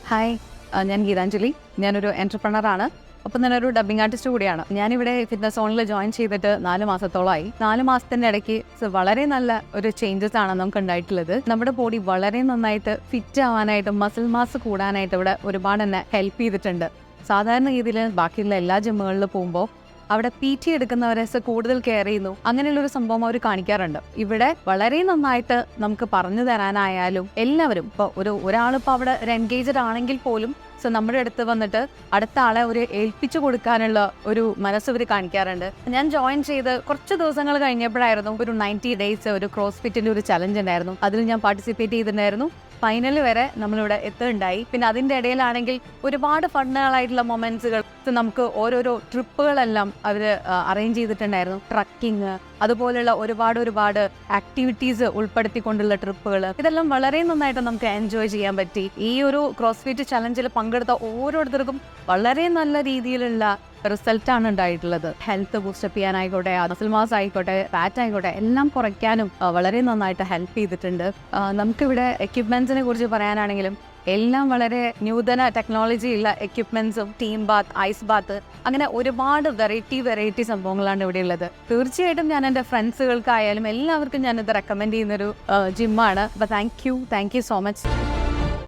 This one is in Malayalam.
ഹായ്, ഞാൻ ഗീതാഞ്ജലി. ഞാനൊരു എൻ്റർപ്രണറാണ്. ഒപ്പം തന്നെ ഒരു ഡബ്ബിംഗ് ആർട്ടിസ്റ്റ് കൂടിയാണ്. ഞാനിവിടെ ഫിറ്റ്നസ് സോണിൽ ജോയിൻ ചെയ്തിട്ട് 4 മാസത്തോളമായി. 4 മാസത്തിൻ്റെ ഇടയ്ക്ക് വളരെ നല്ല ഒരു ചേഞ്ചസ് ആണ് നമുക്ക് ഉണ്ടായിട്ടുള്ളത്. നമ്മുടെ ബോഡി വളരെ നന്നായിട്ട് ഫിറ്റ് ആവാനായിട്ടും മസിൽ മാസ് കൂടാനായിട്ട് ഇവിടെ ഒരുപാട് തന്നെ ഹെൽപ്പ് ചെയ്തിട്ടുണ്ട്. സാധാരണ രീതിയിൽ ബാക്കിയുള്ള എല്ലാ ജിമ്മുകളിൽ പോകുമ്പോൾ അവിടെ PT എടുക്കുന്നവരെ കൂടുതൽ കെയർ ചെയ്യുന്നു, അങ്ങനെയുള്ളൊരു സംഭവം അവർ കാണിക്കാറുണ്ട്. ഇവിടെ വളരെ നന്നായിട്ട് നമുക്ക് പറഞ്ഞു തരാനായാലും എല്ലാവരും ഇപ്പോൾ ഒരാളിപ്പോൾ അവിടെ ഒരു എൻഗേജ്ഡ് ആണെങ്കിൽ പോലും നമ്മുടെ അടുത്ത് വന്നിട്ട് അടുത്ത ആളെ ഒരു ഏൽപ്പിച്ചു കൊടുക്കാനുള്ള ഒരു മനസ്സ് ഇവർ കാണിക്കാറുണ്ട്. ഞാൻ ജോയിൻ ചെയ്ത് കുറച്ച് ദിവസങ്ങൾ കഴിഞ്ഞപ്പോഴായിരുന്നു ഒരു 90 days ഒരു ക്രോസ് ഫിറ്റിൻ്റെ ഒരു ചലഞ്ച് ഉണ്ടായിരുന്നു. അതിൽ ഞാൻ പാർട്ടിസിപ്പേറ്റ് ചെയ്തിട്ടുണ്ടായിരുന്നു. ഫൈനൽ വരെ നമ്മളിവിടെ എത്തുകയുണ്ടായി. പിന്നെ അതിൻ്റെ ഇടയിലാണെങ്കിൽ ഒരുപാട് ഫണ്ണുകളായിട്ടുള്ള മൊമെന്റ്സുകൾ, നമുക്ക് ഓരോരോ ട്രിപ്പുകളെല്ലാം അവർ അറേഞ്ച് ചെയ്തിട്ടുണ്ടായിരുന്നു. ട്രക്കിങ്, അതുപോലെയുള്ള ഒരുപാട് ആക്ടിവിറ്റീസ് ഉൾപ്പെടുത്തിക്കൊണ്ടുള്ള ട്രിപ്പുകൾ, ഇതെല്ലാം വളരെ നന്നായിട്ട് നമുക്ക് എൻജോയ് ചെയ്യാൻ പറ്റി. ഈ ഒരു ക്രോസ് ഫിറ്റ് ചലഞ്ചിൽ പങ്കെടുത്ത ഓരോരുത്തർക്കും വളരെ നല്ല രീതിയിലുള്ള റിസൾട്ടാണ് ഉണ്ടായിട്ടുള്ളത്. ഹെൽത്ത് ബൂസ്റ്റപ്പ് ചെയ്യാനായിക്കോട്ടെ, മസിൽ മാസ് ആയിക്കോട്ടെ, ഫാറ്റ് ആയിക്കോട്ടെ, എല്ലാം കുറയ്ക്കാനും വളരെ നന്നായിട്ട് ഹെൽപ്പ് ചെയ്തിട്ടുണ്ട്. നമുക്കിവിടെ എക്യുപ്മെന്റ്സിനെ കുറിച്ച് പറയാനാണെങ്കിലും എല്ലാം വളരെ നൂതന ടെക്നോളജി ഉള്ള എക്യുപ്മെന്റ്സും, ടീം ബാത്ത്, ഐസ് ബാത്ത്, അങ്ങനെ ഒരുപാട് വെറൈറ്റി സംഭവങ്ങളാണ് ഇവിടെ ഉള്ളത്. തീർച്ചയായിട്ടും ഞാൻ എൻ്റെ ഫ്രണ്ട്സുകൾക്കായാലും എല്ലാവർക്കും ഞാനിത് റെക്കമെൻഡ് ചെയ്യുന്നൊരു ജിമ്മാണ്. അപ്പോൾ താങ്ക് യു സോ മച്ച്.